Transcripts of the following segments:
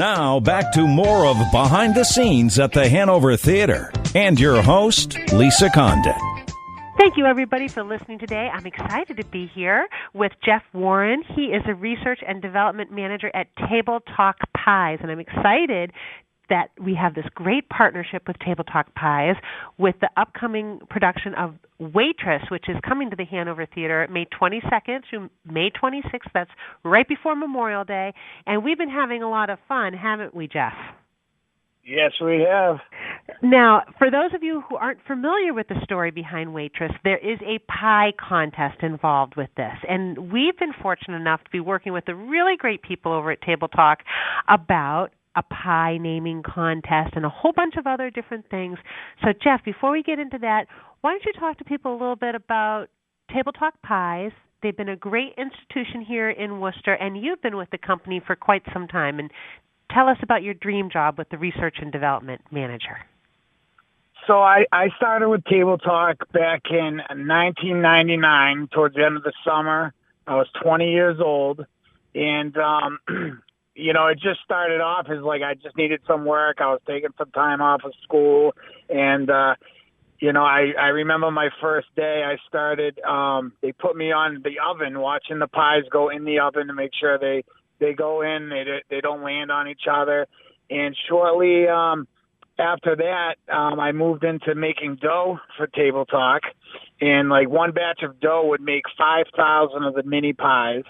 Now, back to more of Behind the Scenes at the Hanover Theatre. And your host, Lisa Condon. Thank you, everybody, for listening today. I'm excited to be here with Jeff Warren. He is a Research and Development Manager at Table Talk Pies, and I'm excited that we have this great partnership with Table Talk Pies with the upcoming production of Waitress, which is coming to the Hanover Theatre May 22nd through May 26th. That's right before Memorial Day. And we've been having a lot of fun, haven't we, Jeff? Yes, we have. Now, for those of you who aren't familiar with the story behind Waitress, there is a pie contest involved with this. And we've been fortunate enough to be working with the really great people over at Table Talk about a pie naming contest and a whole bunch of other different things. So, Jeff, before we get into that, why don't you talk to people a little bit about Table Talk Pies? They've been a great institution here in Worcester, and you've been with the company for quite some time. And tell us about your dream job with the Research and Development Manager. So I started with Table Talk back in 1999, towards the end of the summer. I was 20 years old, and it just started off as like I just needed some work. I was taking some time off of school, and I remember my first day. I started. They put me on the oven, watching the pies go in the oven to make sure they go in. They don't land on each other. And shortly after that, I moved into making dough for Table Talk, and like one batch of dough would make 5,000 of the mini pies.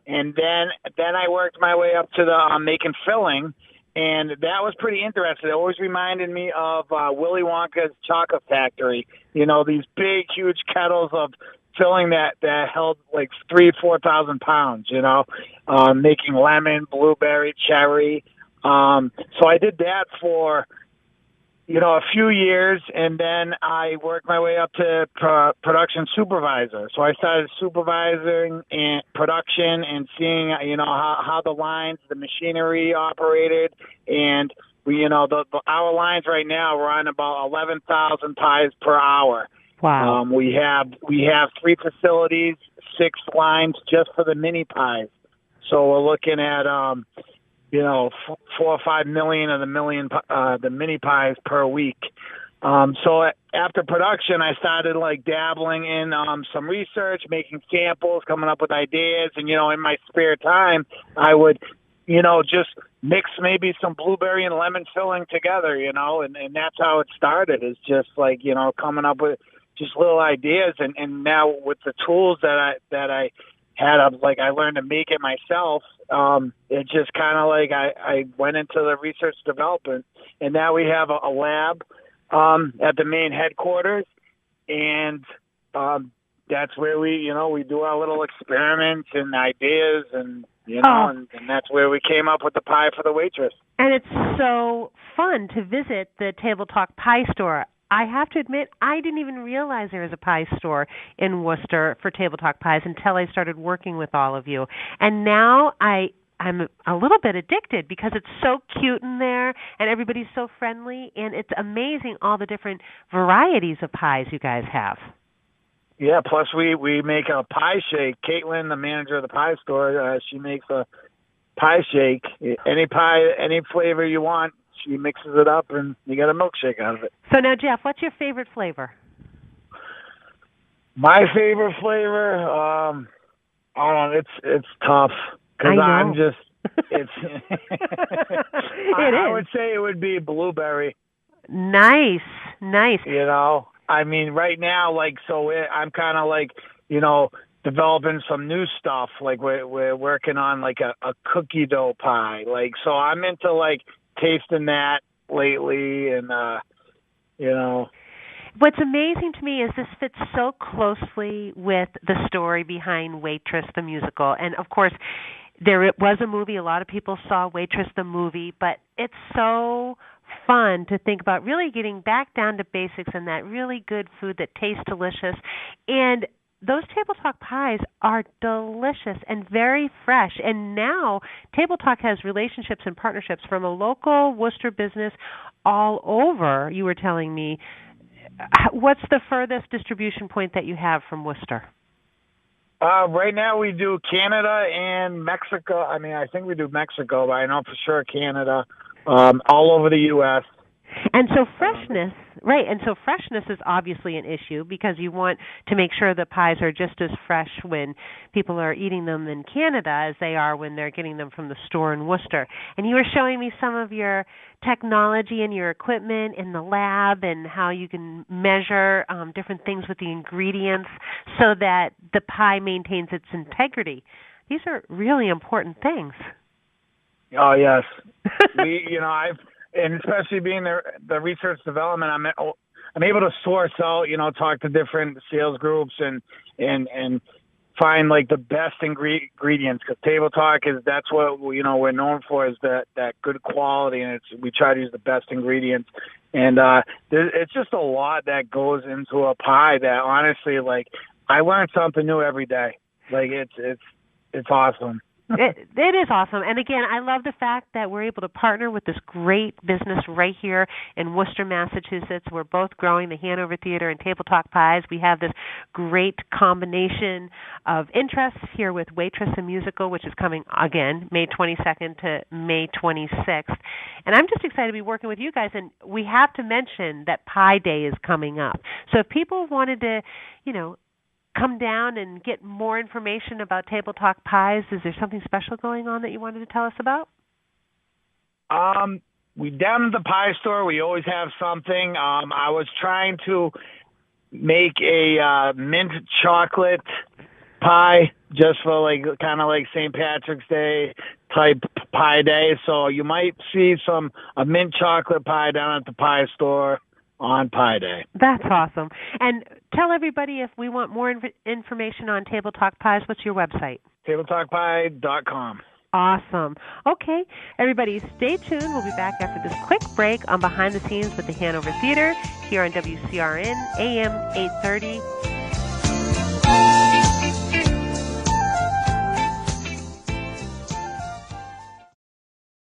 And then I worked my way up to the making filling, and that was pretty interesting. It always reminded me of Willy Wonka's chocolate factory. You know, these big, huge kettles of filling that held like 4,000 pounds. Making lemon, blueberry, cherry. So I did that for a few years, and then I worked my way up to production supervisor. So I started supervising and production and seeing, how the lines, the machinery operated. And our lines right now run about 11,000 pies per hour. Wow. We have 3 facilities, 6 lines just for the mini pies. So we're looking at 4 or 5 million of the mini pies per week. So after production, I started like dabbling in some research, making samples, coming up with ideas, and in my spare time, I would just mix maybe some blueberry and lemon filling together, and that's how it started. Is just like coming up with just little ideas, and now with the tools that I had, I learned to make it myself. It just kind of like I went into the research development, and now we have a lab at the main headquarters, and that's where we do our little experiments and ideas, and and that's where we came up with the pie for the Waitress. And it's so fun to visit the Table Talk Pie Store. I have to admit, I didn't even realize there was a pie store in Worcester for Table Talk Pies until I started working with all of you. And now I'm a little bit addicted because it's so cute in there and everybody's so friendly, and it's amazing all the different varieties of pies you guys have. Yeah, plus we make a pie shake. Caitlin, the manager of the pie store, she makes a pie shake. Any pie, any flavor you want. She mixes it up, and you get a milkshake out of it. So now, Jeff, what's your favorite flavor? My favorite flavor, I don't know. It's tough because I'm just. It's. I would say it would be blueberry. Nice. I mean, right now, I'm kind of developing some new stuff. Like we're working on like a cookie dough pie. So I'm into tasting that lately, and What's amazing to me is this fits so closely with the story behind Waitress, the musical. And, of course, there was a movie. A lot of people saw Waitress, the movie. But it's so fun to think about really getting back down to basics and that really good food that tastes delicious. And those Table Talk pies are delicious and very fresh. And now Table Talk has relationships and partnerships from a local Worcester business all over, you were telling me. What's the furthest distribution point that you have from Worcester? Right now we do Canada and Mexico. I mean, I think we do Mexico, but I know for sure Canada, all over the U.S. And so freshness, right, and so freshness is obviously an issue because you want to make sure the pies are just as fresh when people are eating them in Canada as they are when they're getting them from the store in Worcester. And you were showing me some of your technology and your equipment in the lab and how you can measure different things with the ingredients so that the pie maintains its integrity. These are really important things. Oh, yes. And especially being the research development, I'm able to source out, talk to different sales groups and find like the best ingredients. Because Table Talk that's what we're known for, is that good quality, and we try to use the best ingredients. And it's just a lot that goes into a pie that honestly, like, I learn something new every day. Like it's awesome. It is awesome. And again, I love the fact that we're able to partner with this great business right here in Worcester, Massachusetts. We're both growing the Hanover Theatre and Table Talk Pies. We have this great combination of interests here with Waitress and Musical, which is coming, again, May 22nd to May 26th. And I'm just excited to be working with you guys. And we have to mention that Pie Day is coming up. So if people wanted to, come down and get more information about Table Talk Pies, is there something special going on that you wanted to tell us about? We down at the pie store, we always have something. I was trying to make a mint chocolate pie just for kind of like St. Patrick's Day type pie day. So you might see a mint chocolate pie down at the pie store on Pie Day. That's awesome. And tell everybody, if we want more information on Table Talk Pies, what's your website? TableTalkPie.com. Awesome. Okay, everybody, stay tuned. We'll be back after this quick break on Behind the Scenes with the Hanover Theatre here on WCRN AM 830